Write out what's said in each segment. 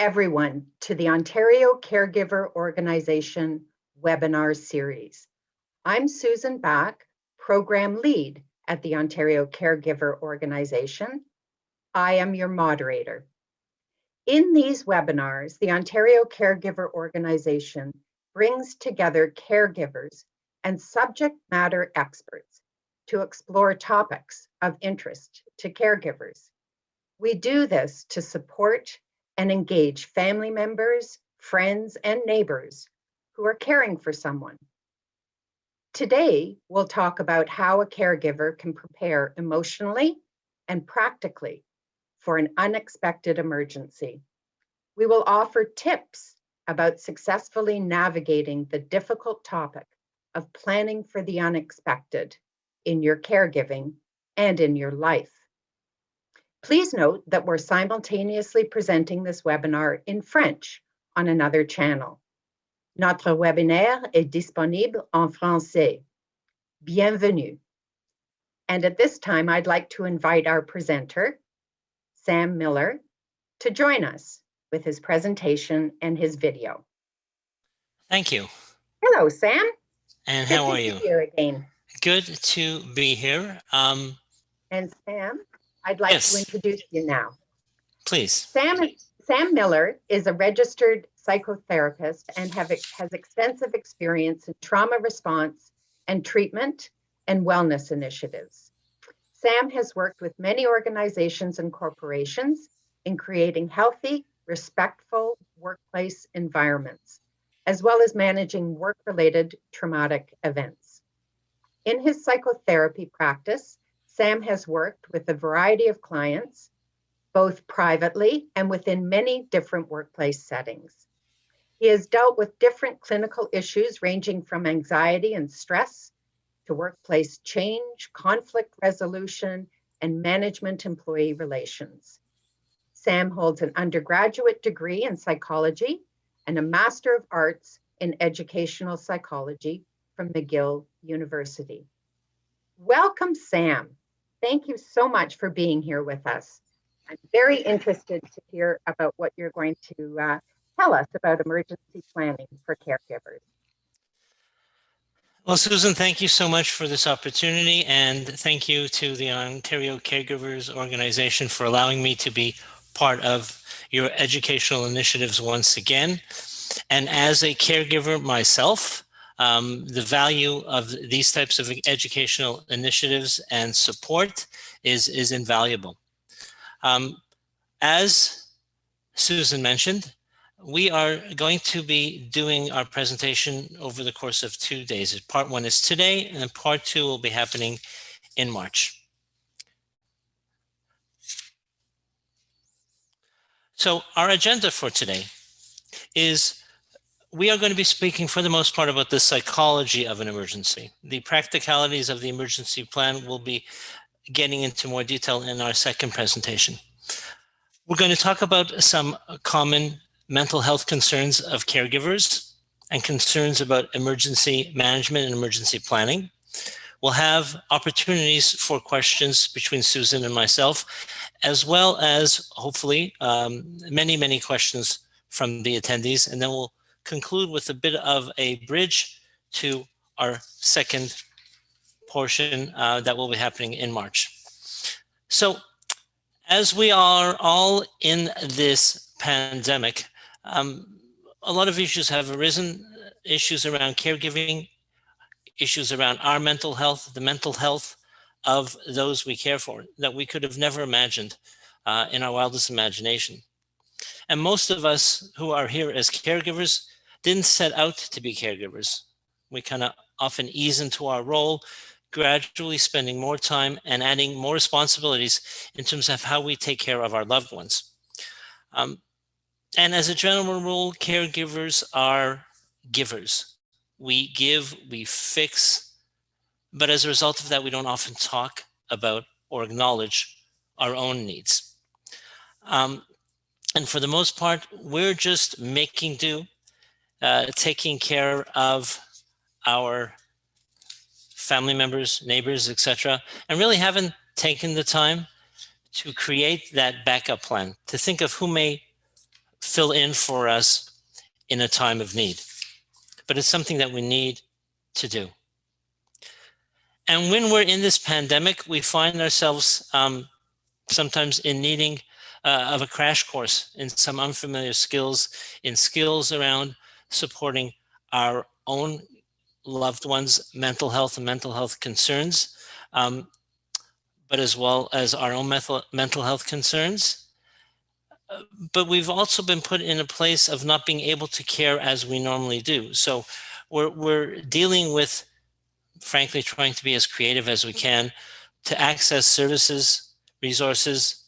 everyone to the Ontario Caregiver Organization webinar series. I'm Susan Bach, Program Lead at the Ontario Caregiver Organization. I am your moderator. In these webinars, the Ontario Caregiver Organization brings together caregivers and subject matter experts to explore topics of interest to caregivers. We do this to support and engage family members, friends, and neighbors who are caring for someone. Today, we'll talk about how a caregiver can prepare emotionally and practically for an unexpected emergency. We will offer tips about successfully navigating the difficult topic of planning for the unexpected in your caregiving and in your life. Please note that we're simultaneously presenting this webinar in French on another channel. Notre webinaire est disponible en français. Bienvenue. And at this time, I'd like to invite our presenter, Sam Miller, to join us with his presentation and his video. Thank you. Hello, Sam. And how are you? Good to be here again. Good to be here. And Sam, I'd like to introduce you now. Please. Sam Miller is a registered psychotherapist and has extensive experience in trauma response and treatment and wellness initiatives. Sam has worked with many organizations and corporations in creating healthy, respectful workplace environments, as well as managing work-related traumatic events. In his psychotherapy practice, Sam has worked with a variety of clients, both privately and within many different workplace settings. He has dealt with different clinical issues ranging from anxiety and stress to workplace change, conflict resolution, and management employee relations. Sam holds an undergraduate degree in psychology and a Master of Arts in Educational Psychology from McGill University. Welcome, Sam. Thank you so much for being here with us. I'm very interested to hear about what you're going to tell us about emergency planning for caregivers. Well, Susan, thank you so much for this opportunity, and thank you to the Ontario Caregivers Organization for allowing me to be part of your educational initiatives once again. And as a caregiver myself, the value of these types of educational initiatives and support is invaluable. As Susan mentioned, we are going to be doing our presentation over the course of 2 days. Part one is today, and then part two will be happening in March. So our agenda for today is we are going to be speaking for the most part about the psychology of an emergency. The practicalities of the emergency plan will be getting into more detail in our second presentation. We're going to talk about some common mental health concerns of caregivers and concerns about emergency management and emergency planning. We'll have opportunities for questions between Susan and myself, as well as hopefully many questions from the attendees, and then we'll conclude with a bit of a bridge to our second portion that will be happening in March. So as we are all in this pandemic, a lot of issues have arisen, issues around caregiving, issues around our mental health, the mental health of those we care for, that we could have never imagined in our wildest imagination. And most of us who are here as caregivers didn't set out to be caregivers. We kind of often ease into our role, gradually spending more time and adding more responsibilities in terms of how we take care of our loved ones. And as a general rule, caregivers are givers. We give, we fix, but as a result of that, we don't often talk about or acknowledge our own needs. And for the most part, we're just making do, taking care of our family members, neighbors, etc., and really haven't taken the time to create that backup plan, to think of who may fill in for us in a time of need. But it's something that we need to do. And when we're in this pandemic, we find ourselves sometimes in needing of a crash course in some unfamiliar skills, in skills around supporting our own loved ones' mental health and mental health concerns, but as well as our own mental health concerns. But we've also been put in a place of not being able to care as we normally do. So we're dealing with, frankly, trying to be as creative as we can to access services, resources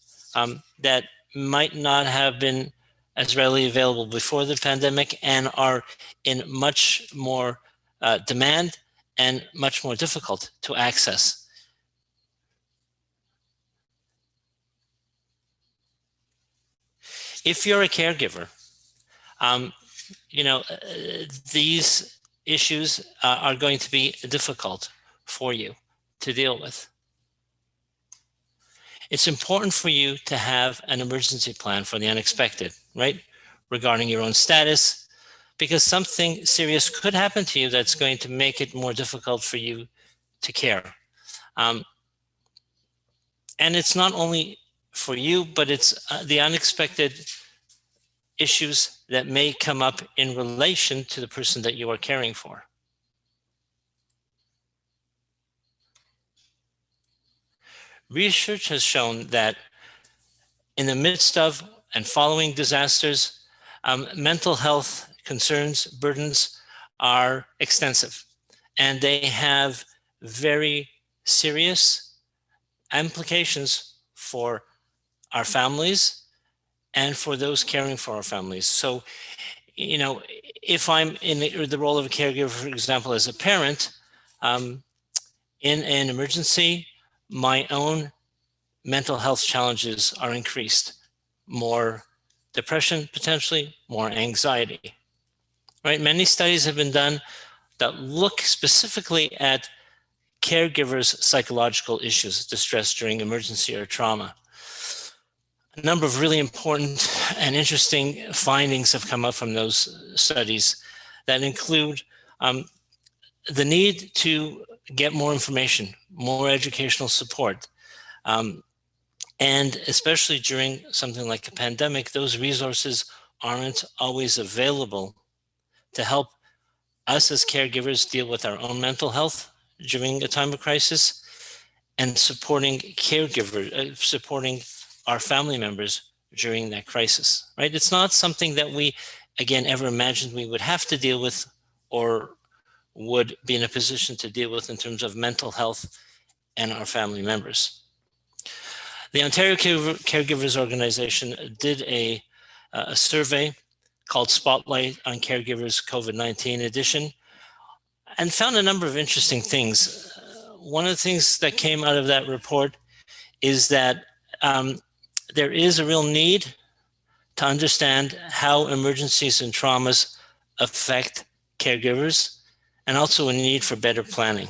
that might not have been as readily available before the pandemic and are in much more demand and much more difficult to access. If you're a caregiver, these issues are going to be difficult for you to deal with. It's important for you to have an emergency plan for the unexpected, right? Regarding your own status, because something serious could happen to you that's going to make it more difficult for you to care. And it's not only for you, but it's the unexpected issues that may come up in relation to the person that you are caring for. Research has shown that in the midst of and following disasters, mental health concerns, burdens are extensive, and they have very serious implications for our families and for those caring for our families. So, if I'm in the role of a caregiver, for example, as a parent, in an emergency, my own mental health challenges are increased. More depression, potentially, more anxiety, right? Many studies have been done that look specifically at caregivers' psychological issues, distress during emergency or trauma. A number of really important and interesting findings have come up from those studies that include the need to get more information, more educational support. And especially during something like a pandemic, those resources aren't always available to help us as caregivers deal with our own mental health during a time of crisis and supporting caregivers, supporting our family members during that crisis, right? It's not something that we, again, ever imagined we would have to deal with or would be in a position to deal with in terms of mental health and our family members. The Ontario Caregivers Organization did a survey called Spotlight on Caregivers COVID-19 edition and found a number of interesting things. One of the things that came out of that report is that there is a real need to understand how emergencies and traumas affect caregivers, and also a need for better planning,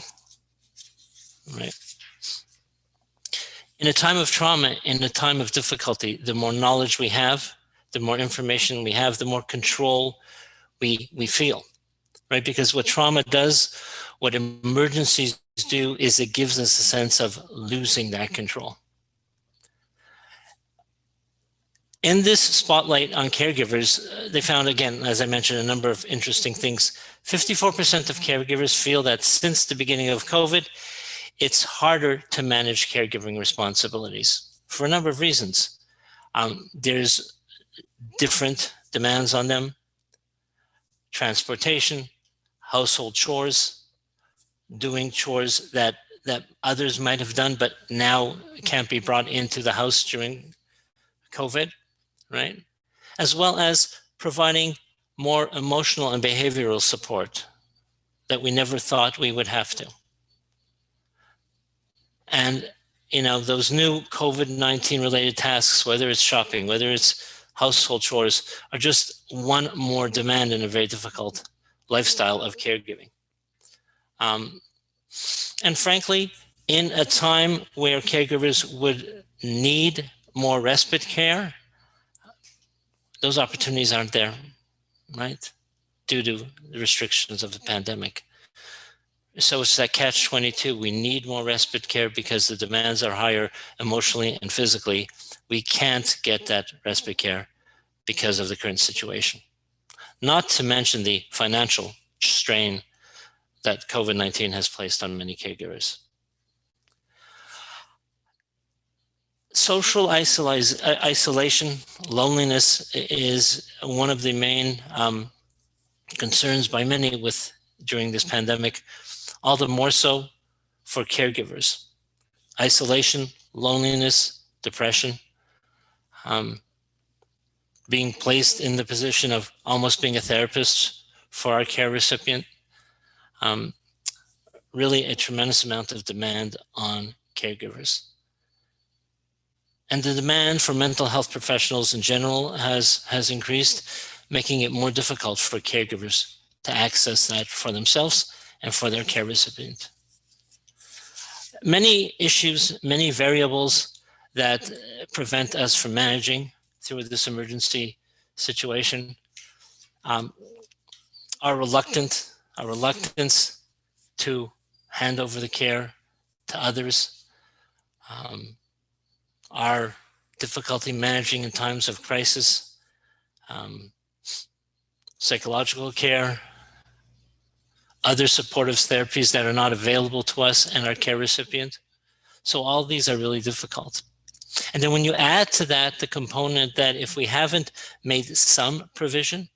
right? In a time of trauma, in a time of difficulty, the more knowledge we have, the more information we have, the more control we feel, right? Because what trauma does, what emergencies do, is it gives us a sense of losing that control. In this spotlight on caregivers, they found, again, as I mentioned, a number of interesting things. 54% of caregivers feel that since the beginning of COVID, it's harder to manage caregiving responsibilities for a number of reasons. There's different demands on them: transportation, household chores, doing chores that others might have done but now can't be brought into the house during COVID, right? As well as providing more emotional and behavioral support that we never thought we would have to. And, those new COVID-19 related tasks, whether it's shopping, whether it's household chores, are just one more demand in a very difficult lifestyle of caregiving. And frankly, in a time where caregivers would need more respite care, those opportunities aren't there, right? Due to the restrictions of the pandemic. So it's that catch-22. We need more respite care because the demands are higher emotionally and physically. We can't get that respite care because of the current situation. Not to mention the financial strain that COVID-19 has placed on many caregivers. Social isolation, loneliness is one of the main concerns by many during this pandemic, all the more so for caregivers. Isolation, loneliness, depression, being placed in the position of almost being a therapist for our care recipient, really a tremendous amount of demand on caregivers. And the demand for mental health professionals in general has increased, making it more difficult for caregivers to access that for themselves and for their care recipient. Many issues, many variables that prevent us from managing through this emergency situation. Our reluctance to hand over the care to others, our difficulty managing in times of crisis, psychological care, other supportive therapies that are not available to us and our care recipient. So all these are really difficult. And then when you add to that the component that if we haven't made some provision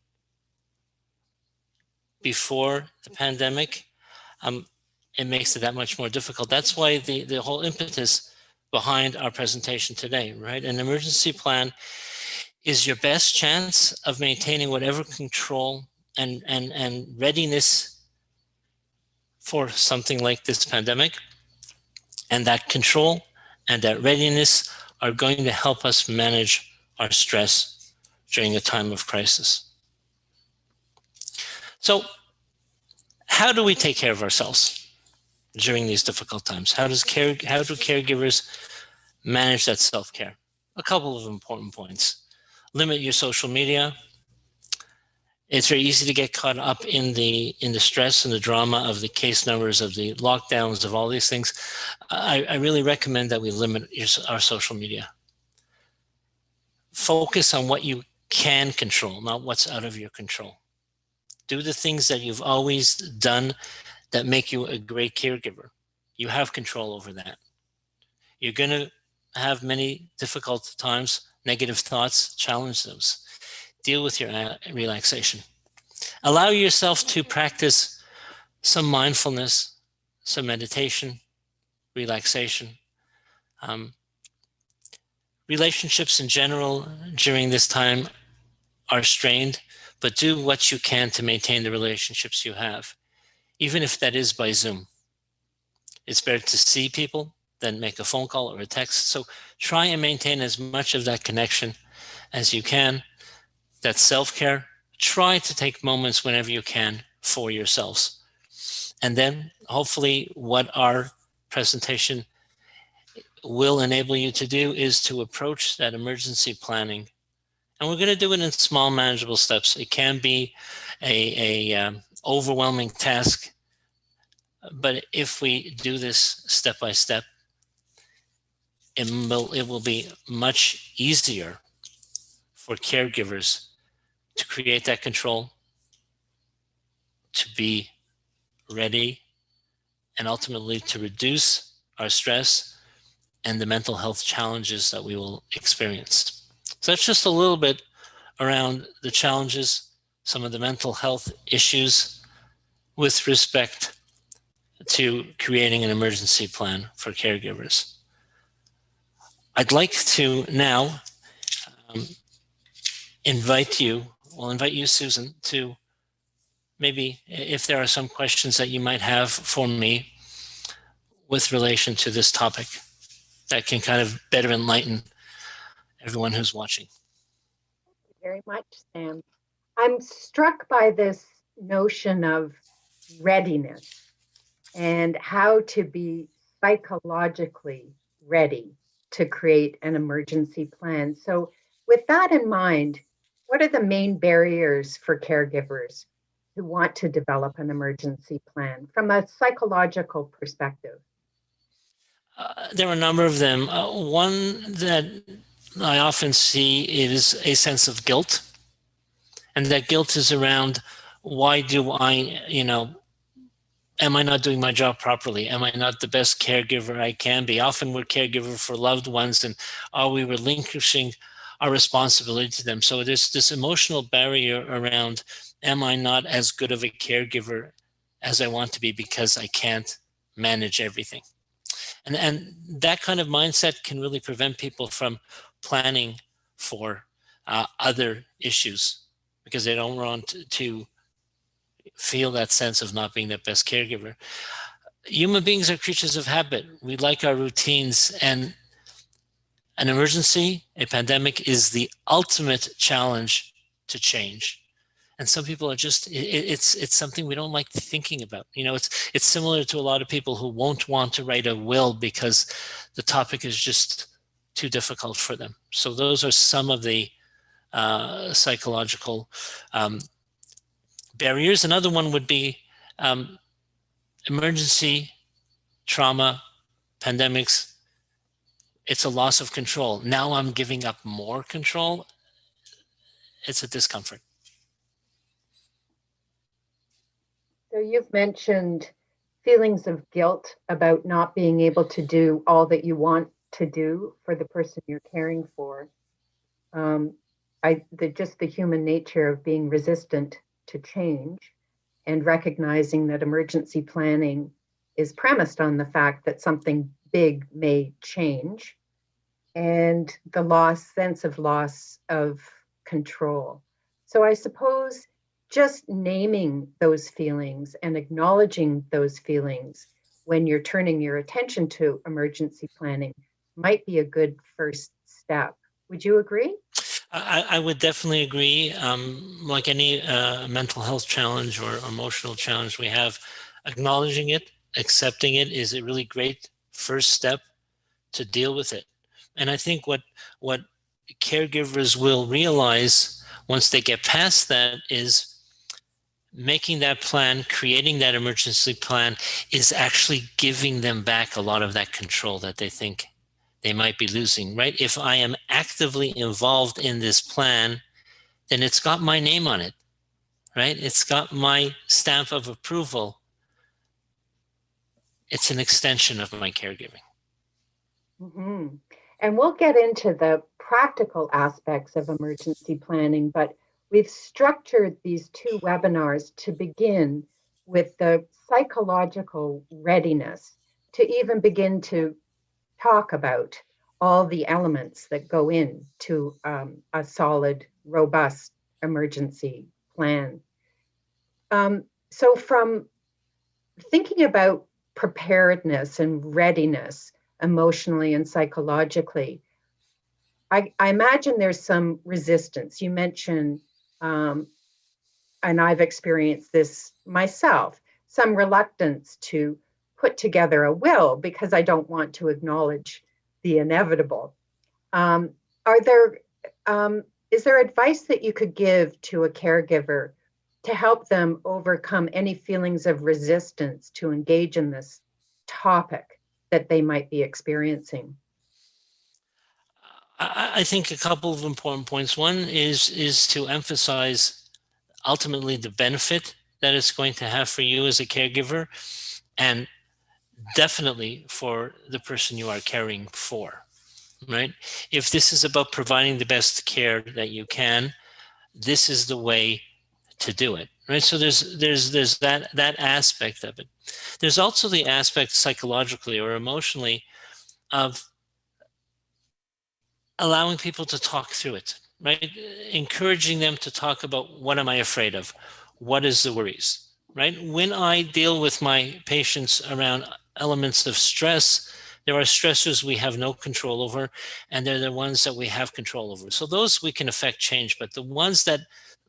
before the pandemic, it makes it that much more difficult. That's why the whole impetus behind our presentation today, right? An emergency plan is your best chance of maintaining whatever control and readiness for something like this pandemic. And that control and that readiness are going to help us manage our stress during a time of crisis. So how do we take care of ourselves during these difficult times? How do caregivers manage that self-care? A couple of important points. Limit your social media. It's very easy to get caught up in the stress and the drama of the case numbers, of the lockdowns, of all these things. I really recommend that we limit our social media. Focus on what you can control, not what's out of your control. Do the things that you've always done that make you a great caregiver. You have control over that. You're going to have many difficult times, negative thoughts, challenge those. Deal with your relaxation. Allow yourself to practice some mindfulness, some meditation, relaxation. Relationships in general during this time are strained, but do what you can to maintain the relationships you have, even if that is by Zoom. It's better to see people than make a phone call or a text. So try and maintain as much of that connection as you can. That self-care. Try to take moments whenever you can for yourselves. And then hopefully what our presentation will enable you to do is to approach that emergency planning. And we're going to do it in small, manageable steps. It can be a overwhelming task, but if we do this step by step, it will be much easier for caregivers to create that control, to be ready, and ultimately to reduce our stress and the mental health challenges that we will experience. So that's just a little bit around the challenges, some of the mental health issues with respect to creating an emergency plan for caregivers. I'd like to now invite you, Susan, to maybe if there are some questions that you might have for me with relation to this topic that can kind of better enlighten everyone who's watching. Thank you very much, Sam. I'm struck by this notion of readiness and how to be psychologically ready to create an emergency plan. So with that in mind, What are the main barriers for caregivers who want to develop an emergency plan from a psychological perspective? There are a number of them. One that I often see is a sense of guilt. And that guilt is around, why do I, am I not doing my job properly? Am I not the best caregiver I can be? Often we're caregiver for loved ones, and are we relinquishing our responsibility to them? So there's this emotional barrier around, am I not as good of a caregiver as I want to be because I can't manage everything? And that kind of mindset can really prevent people from planning for other issues, because they don't want to feel that sense of not being the best caregiver. Human beings are creatures of habit. We like our routines, and an emergency, a pandemic, is the ultimate challenge to change. And some people are just, it's something we don't like thinking about. It's similar to a lot of people who won't want to write a will because the topic is just too difficult for them. So those are some of the psychological barriers. Another one would be emergency, trauma, pandemics. It's a loss of control. Now I'm giving up more control. It's a discomfort. So you've mentioned feelings of guilt about not being able to do all that you want to do for the person you're caring for. Just the human nature of being resistant to change, and recognizing that emergency planning is premised on the fact that something big may change, and the sense of loss of control. So I suppose just naming those feelings and acknowledging those feelings when you're turning your attention to emergency planning might be a good first step. Would you agree? I would definitely agree. Like any mental health challenge or emotional challenge we have, acknowledging it, accepting it is a really great first step to deal with it. And I think what caregivers will realize once they get past that is making that plan, creating that emergency plan, is actually giving them back a lot of that control that they think they might be losing, right? If I am actively involved in this plan, then it's got my name on it, right? It's got my stamp of approval. It's an extension of my caregiving. Mm-hmm. And we'll get into the practical aspects of emergency planning, but we've structured these two webinars to begin with the psychological readiness to even begin to talk about all the elements that go into a solid, robust emergency plan. So from thinking about preparedness and readiness emotionally and psychologically, I imagine there's some resistance. You mentioned, and I've experienced this myself, some reluctance to put together a will because I don't want to acknowledge the inevitable. Is there advice that you could give to a caregiver to help them overcome any feelings of resistance to engage in this topic that they might be experiencing? I think a couple of important points. One is to emphasize ultimately the benefit that it's going to have for you as a caregiver, and definitely for the person you are caring for, right? If this is about providing the best care that you can, this is the way to do it, right? So there's that aspect of it. There's also the aspect psychologically or emotionally of allowing people to talk through it, right? Encouraging them to talk about, what am I afraid of? What is the worries, right? When I deal with my patients around elements of stress, there are stressors we have no control over, and they're the ones that we have control over. So those we can affect change, but the ones that,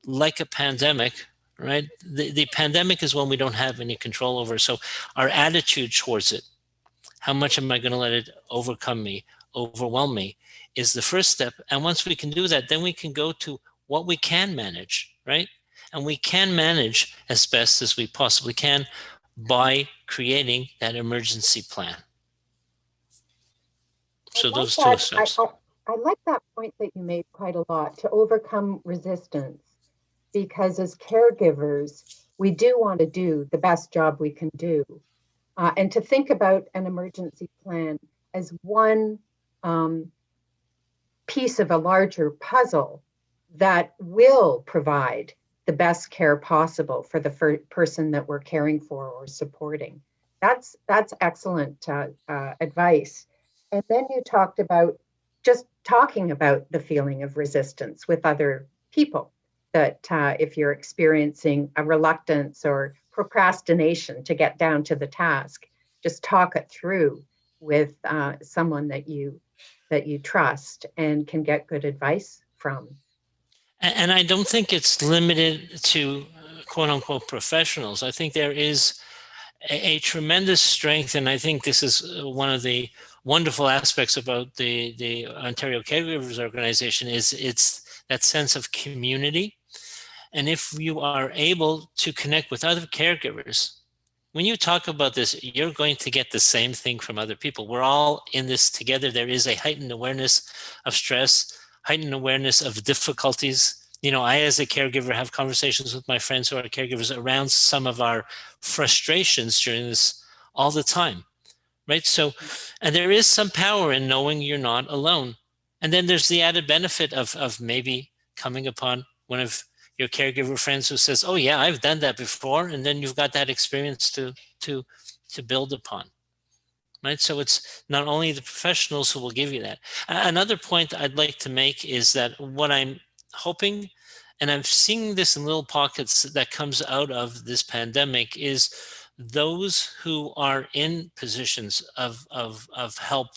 like a pandemic, right? The pandemic is one we don't have any control over. So our attitude towards it, how much am I going to let it overcome me, overwhelm me, is the first step. And once we can do that, then we can go to, what we can manage, right? And we can manage as best as we possibly can by creating that emergency plan. So I like those two that. steps. I like that point that you made quite a lot, to overcome resistance, because as caregivers, we do want to do the best job we can do. And to think about an emergency plan as one piece of a larger puzzle that will provide the best care possible for the person that we're caring for or supporting. That's excellent advice. And then you talked about just talking about the feeling of resistance with other people, that if you're experiencing a reluctance or procrastination to get down to the task, just talk it through with someone that you trust and can get good advice from. And I don't think it's limited to quote unquote professionals. I think there is a tremendous strength, and I think this is one of the wonderful aspects about the Ontario Caregivers Organization, is it's that sense of community. And if you are able to connect with other caregivers, when you talk about this, you're going to get the same thing from other people. We're all in this together. There is a heightened awareness of stress, heightened awareness of difficulties. You know, I, as a caregiver, have conversations with my friends who are caregivers around some of our frustrations during this all the time, right? So, and there is some power in knowing you're not alone. And then there's the added benefit of maybe coming upon one of your caregiver friends who says, "Oh yeah, I've done that before," and then you've got that experience to build upon, right? So it's not only the professionals who will give you that. Another point I'd like to make is that what I'm hoping, and I'm seeing this in little pockets that comes out of this pandemic, is those who are in positions of help,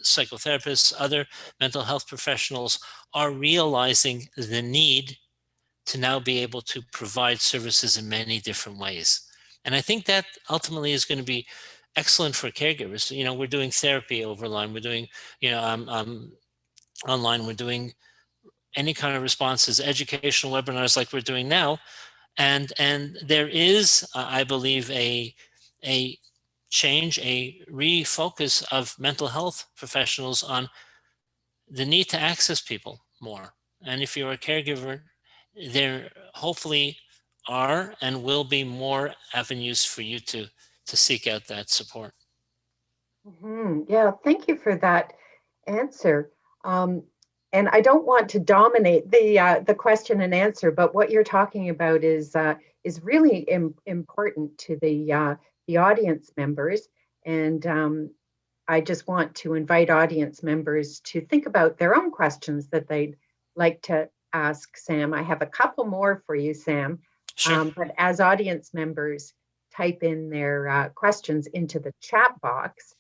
psychotherapists, other mental health professionals, are realizing the need to now be able to provide services in many different ways. And I think that ultimately is going to be excellent for caregivers. You know, we're doing therapy over line. We're doing, you know, online. We're doing any kind of responses, educational webinars like we're doing now. And there is, I believe, a change, a refocus of mental health professionals on the need to access people more. And if you're a caregiver, there hopefully are and will be more avenues for you to seek out that support. Mm-hmm. Yeah, thank you for that answer. And I don't want to dominate the question and answer, but what you're talking about is really important to the audience members. And I just want to invite audience members to think about their own questions that they'd like to ask Sam. I have a couple more for you, Sam. Sure. But as audience members type in their questions into the chat box,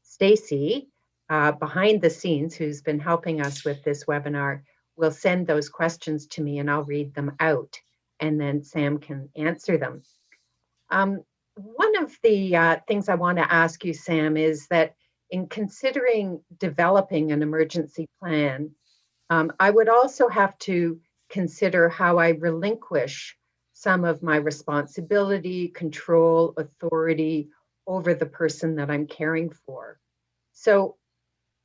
Stacy, behind the scenes, who's been helping us with this webinar, will send those questions to me and I'll read them out, and then Sam can answer them. One of the things I want to ask you, Sam, is that in considering developing an emergency plan, I would also have to consider how I relinquish some of my responsibility, control, authority over the person that I'm caring for. So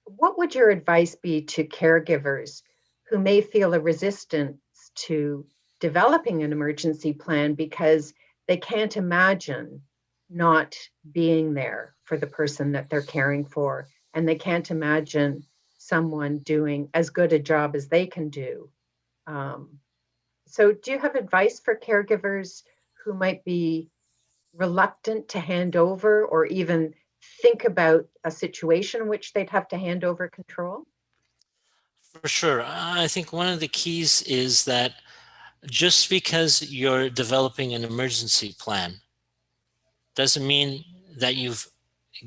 what would your advice be to caregivers who may feel a resistance to developing an emergency plan because they can't imagine not being there for the person that they're caring for, and they can't imagine someone doing as good a job as they can do? So do you have advice for caregivers who might be reluctant to hand over, or even think about a situation in which they'd have to hand over control? For sure. I think one of the keys is that just because you're developing an emergency plan doesn't mean that you've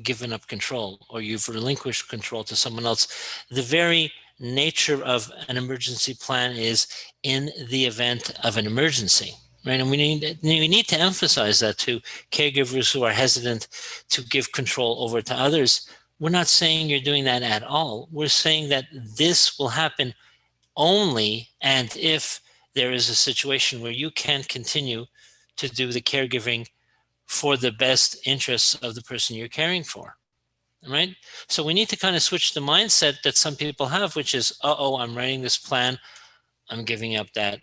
given up control or you've relinquished control to someone else. The very nature of an emergency plan is in the event of an emergency, right? And we need to emphasize that to caregivers who are hesitant to give control over to others. We're not saying you're doing that at all. We're saying that this will happen only and if there is a situation where you can continue to do the caregiving for the best interests of the person you're caring for, right? So we need to kind of switch the mindset that some people have, which is, uh-oh, I'm writing this plan, I'm giving up that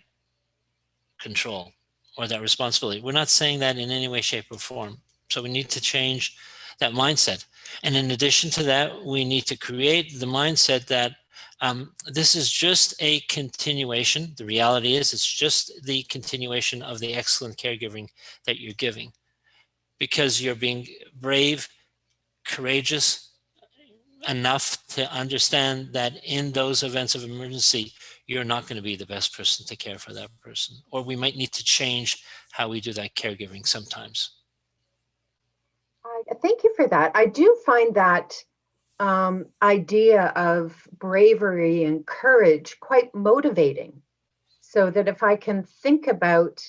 control or that responsibility. We're not saying that in any way, shape, or form. So we need to change that mindset. And in addition to that, we need to create the mindset that this is just a continuation. The reality is it's just the continuation of the excellent caregiving that you're giving, because you're being brave, courageous enough to understand that in those events of emergency, you're not going to be the best person to care for that person. Or we might need to change how we do that caregiving sometimes. Thank you for that. I do find that idea of bravery and courage quite motivating, so that if I can think about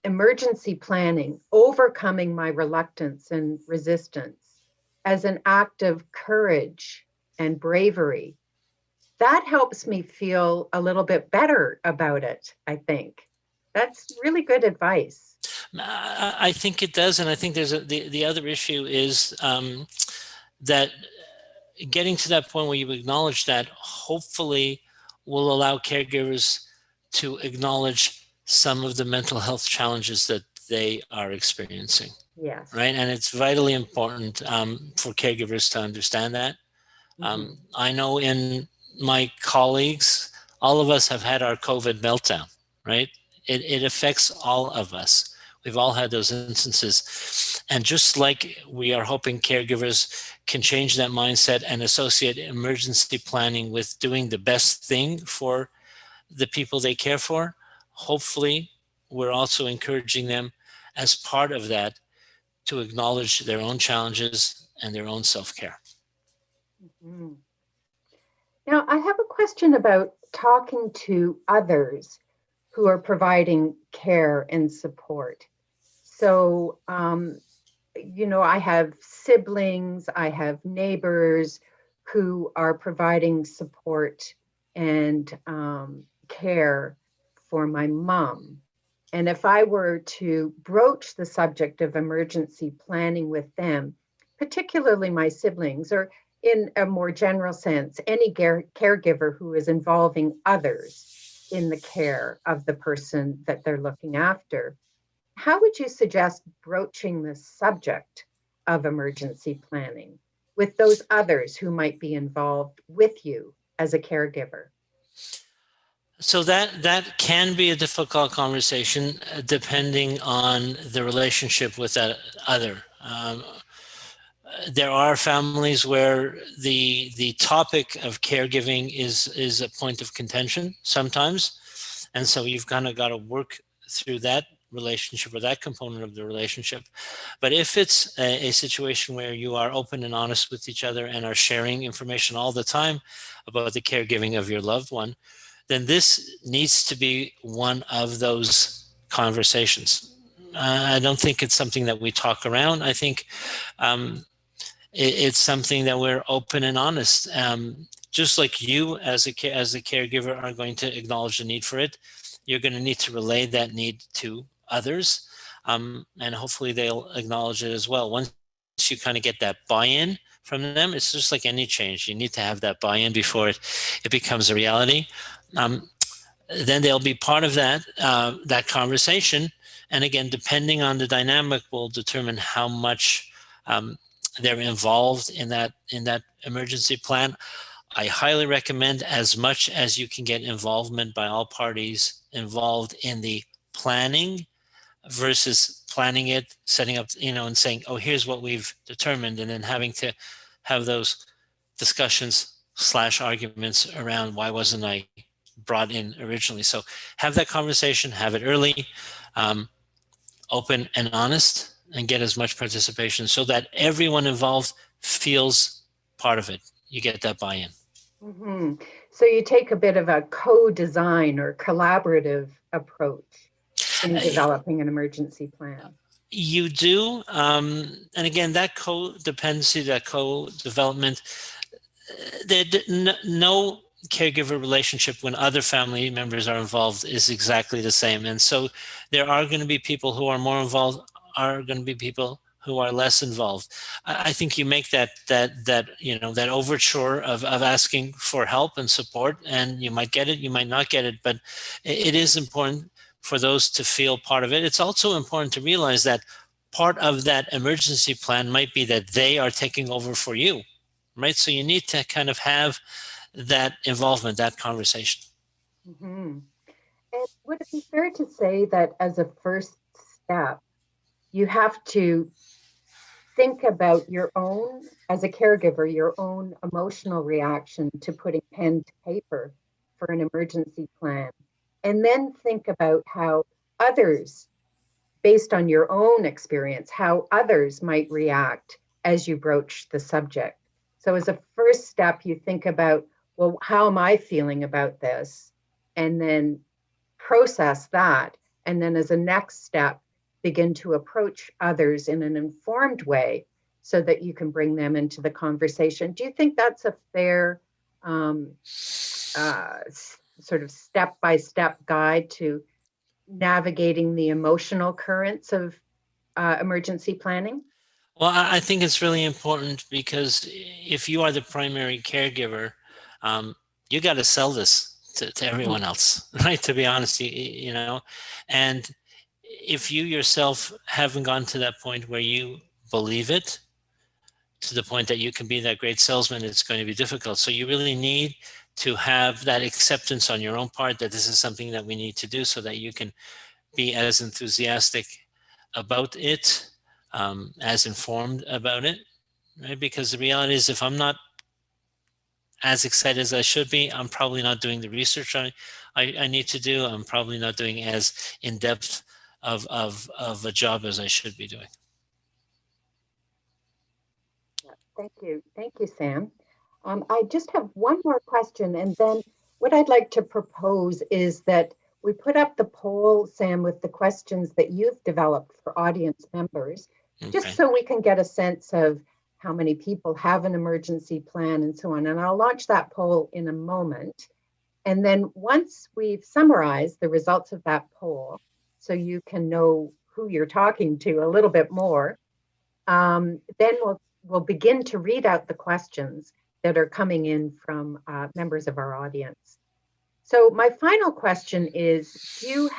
emergency planning, overcoming my reluctance and resistance as an act of courage and bravery, that helps me feel a little bit better about it, I think. That's really good advice. I think it does. And I think there's the other issue is that getting to that point where you acknowledge that hopefully will allow caregivers to acknowledge some of the mental health challenges that they are experiencing. Yes. Right. And it's vitally important for caregivers to understand that. I know in my colleagues, all of us have had our COVID meltdown, right? It affects all of us. We've all had those instances. And just like we are hoping caregivers can change that mindset and associate emergency planning with doing the best thing for the people they care for, hopefully we're also encouraging them as part of that to acknowledge their own challenges and their own self-care. Now, I have a question about talking to others who are providing care and support. So, I have siblings, I have neighbors who are providing support and care for my mom. And if I were to broach the subject of emergency planning with them, particularly my siblings, or in a more general sense, any caregiver who is involving others in the care of the person that they're looking after, how would you suggest broaching the subject of emergency planning with those others who might be involved with you as a caregiver? So that can be a difficult conversation depending on the relationship with that other. There are families where the topic of caregiving is a point of contention sometimes, and so you've kind of got to work through that relationship or that component of the relationship. But if it's a situation where you are open and honest with each other and are sharing information all the time about the caregiving of your loved one, then this needs to be one of those conversations. I don't think it's something that we talk around. I think it's something that we're open and honest. Just like you as a caregiver are going to acknowledge the need for it, you're going to need to relay that need to others, and hopefully they'll acknowledge it as well. Once you kind of get that buy-in from them, it's just like any change. You need to have that buy-in before it becomes a reality. Then they'll be part of that conversation. And again, depending on the dynamic, will determine how much they're involved in that emergency plan. I highly recommend, as much as you can get involvement by all parties involved in the planning versus planning it, setting up, and saying, oh, here's what we've determined, and then having to have those discussions / arguments around why wasn't I brought in originally. So have that conversation, have it early, open and honest, and get as much participation so that everyone involved feels part of it. You get that buy-in. Mm-hmm. So you take a bit of a co-design or collaborative approach in developing an emergency plan. You do. And again, that co-dependency, that co-development, caregiver relationship when other family members are involved is exactly the same. And so there are going to be people who are more involved, are going to be people who are less involved. I think you make that overture of asking for help and support, and you might get it, you might not get it, but it is important for those to feel part of it. It's also important to realize that part of that emergency plan might be that they are taking over for you, right? So you need to kind of have that involvement, that conversation. Mm-hmm. And would it be fair to say that as a first step, you have to think about your own, as a caregiver, your own emotional reaction to putting pen to paper for an emergency plan, and then think about how others, based on your own experience, how others might react as you broach the subject. So as a first step, you think about, well, how am I feeling about this? And then process that. And then as a next step, begin to approach others in an informed way so that you can bring them into the conversation. Do you think that's a fair sort of step-by-step guide to navigating the emotional currents of emergency planning? Well, I think it's really important because if you are the primary caregiver, you got to sell this to everyone else, right? To be honest, and if you yourself haven't gotten to that point where you believe it, to the point that you can be that great salesman, it's going to be difficult. So you really need to have that acceptance on your own part that this is something that we need to do so that you can be as enthusiastic about it, as informed about it, right? Because the reality is, if I'm not as excited as I should be, I'm probably not doing the research I need to do. I'm probably not doing as in depth of a job as I should be doing. Thank you, Sam. I just have one more question, and then what I'd like to propose is that we put up the poll, Sam, with the questions that you've developed for audience members, just Okay. so we can get a sense of how many people have an emergency plan and so on. And I'll launch that poll in a moment. And then once we've summarized the results of that poll, so you can know who you're talking to a little bit more, then we'll begin to read out the questions that are coming in from members of our audience. So my final question is, you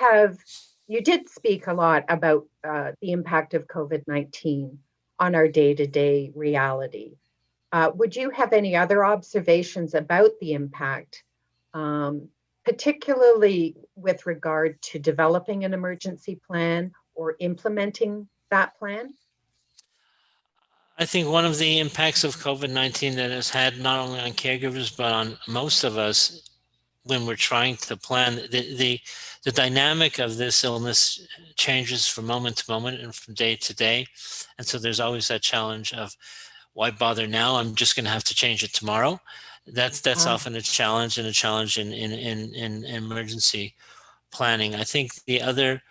did speak a lot about the impact of COVID-19 on our day-to-day reality. Would you have any other observations about the impact, particularly with regard to developing an emergency plan or implementing that plan? I think one of the impacts of COVID-19 that has had not only on caregivers, but on most of us when we're trying to plan, the dynamic of this illness changes from moment to moment and from day to day. And so there's always that challenge of, why bother now? I'm just going to have to change it tomorrow. That's often a challenge, and a challenge in emergency planning. I think the other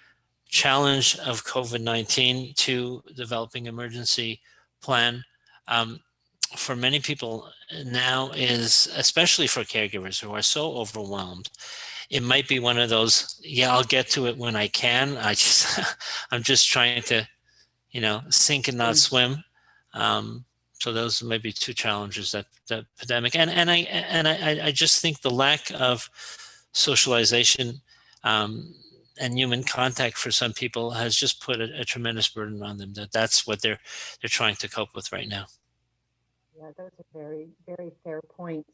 challenge of COVID-19 to developing emergency plan, for many people now is, especially for caregivers who are so overwhelmed, it might be one of those, yeah, I'll get to it when I can. I'm just trying to, sink and not swim. So those might be two challenges that the pandemic, and I just think the lack of socialization and human contact for some people has just put a tremendous burden on them. That's what they're trying to cope with right now. Yeah, those are very, very fair points.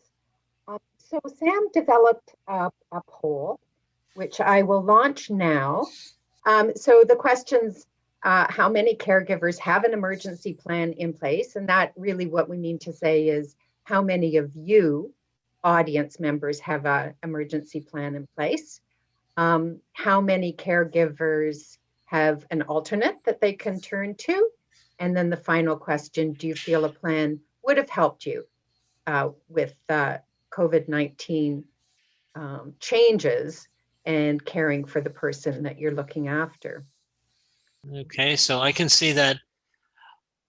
So Sam developed a poll, which I will launch now. So the questions, how many caregivers have an emergency plan in place? And that really what we mean to say is, how many of you, audience members, have an emergency plan in place? How many caregivers have an alternate that they can turn to? And then the final question, do you feel a plan would have helped you with COVID-19 changes and caring for the person that you're looking after? Okay, so I can see that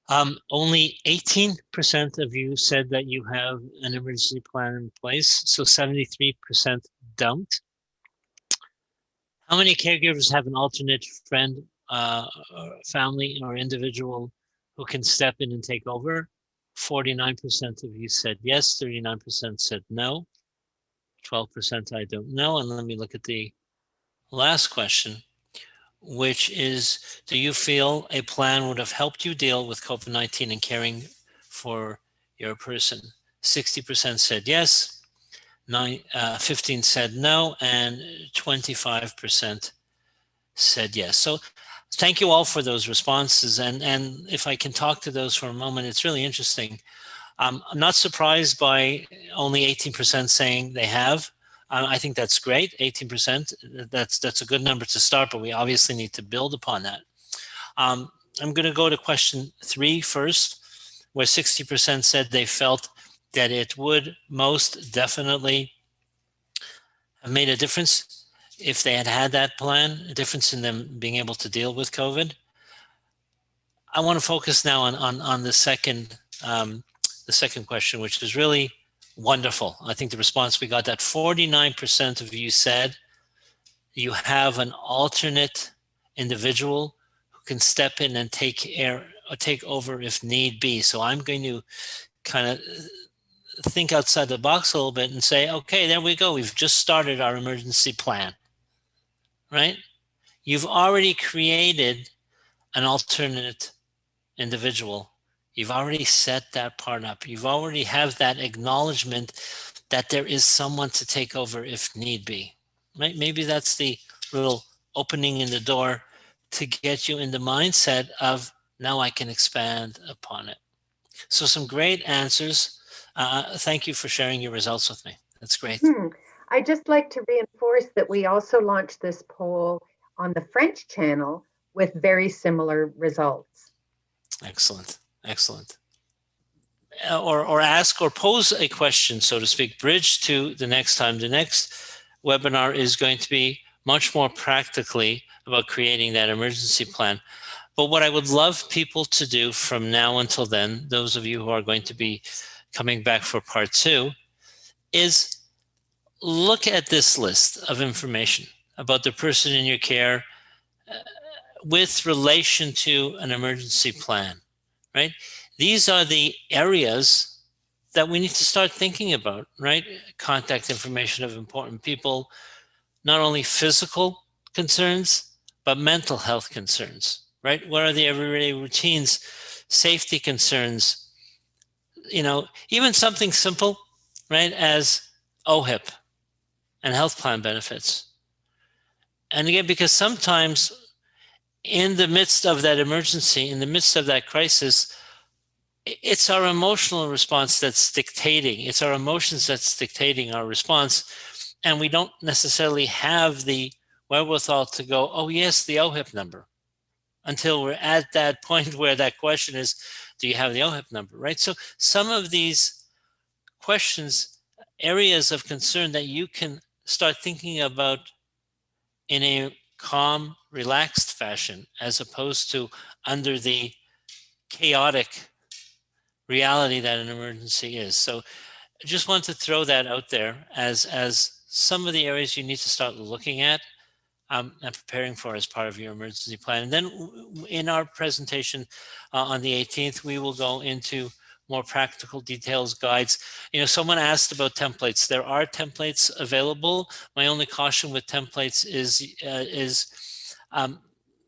Only 18% of you said that you have an emergency plan in place, so 73% don't. How many caregivers have an alternate friend, or family, or individual who can step in and take over? 49% of you said yes, 39% said no, 12% I don't know. And let me look at the last question, which is, do you feel a plan would have helped you deal with COVID-19 and caring for your person? 60% said yes, 15 said no, and 25% said yes. So thank you all for those responses. And if I can talk to those for a moment, it's really interesting. I'm not surprised by only 18% saying they have. I think that's great. 18%, that's a good number to start, but we obviously need to build upon that. I'm going to go to question 3 first, where 60% said they felt that it would most definitely have made a difference if they had had that plan, a difference in them being able to deal with COVID. I want to focus now on the second question, which is really wonderful. I think the response we got, that 49% of you said you have an alternate individual who can step in and take over if need be. So I'm going to kind of think outside the box a little bit and say, okay, there we go. We've just started our emergency plan, right? You've already created an alternate individual. You've already set that part up. You've already have that acknowledgement that there is someone to take over if need be, right? Maybe that's the little opening in the door to get you in the mindset of, now I can expand upon it. So some great answers. Thank you for sharing your results with me. That's great. I'd just like to reinforce that we also launched this poll on the French channel with very similar results. Excellent. Excellent. Or ask or pose a question, so to speak, bridge to the next time. The next webinar is going to be much more practically about creating that emergency plan. But what I would love people to do from now until then, those of you who are going to be coming back for part 2, is look at this list of information about the person in your care with relation to an emergency plan, right? These are the areas that we need to start thinking about, right? Contact information of important people, not only physical concerns, but mental health concerns, right? What are the everyday routines, safety concerns, even something simple, right, as OHIP and health plan benefits. And again, because sometimes in the midst of that emergency, in the midst of that crisis, it's our emotional response that's dictating. It's our emotions that's dictating our response. And we don't necessarily have the wherewithal to go, oh, yes, the OHIP number, until we're at that point where that question is, do you have the OHIP number, right? So some of these questions, areas of concern that you can start thinking about in a calm, relaxed fashion, as opposed to under the chaotic reality that an emergency is. So I just want to throw that out there as some of the areas you need to start looking at and preparing for as part of your emergency plan. And then in our presentation on the 18th, we will go into more practical details, guides. Someone asked about templates. There are templates available. My only caution with templates is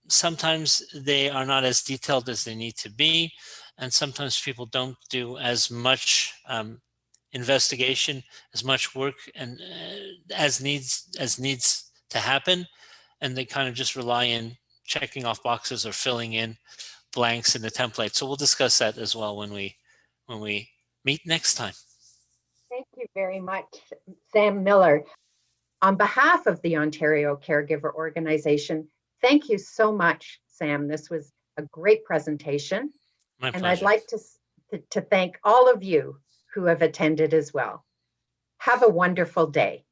sometimes they are not as detailed as they need to be. And sometimes people don't do as much investigation, as much work, and as needs to happen, and they kind of just rely in checking off boxes or filling in blanks in the template. So we'll discuss that as well when we meet next time. Thank you very much, Sam Miller. On behalf of the Ontario Caregiver Organization, thank you so much, Sam. This was a great presentation. My pleasure. And I'd like to thank all of you who have attended as well. Have a wonderful day.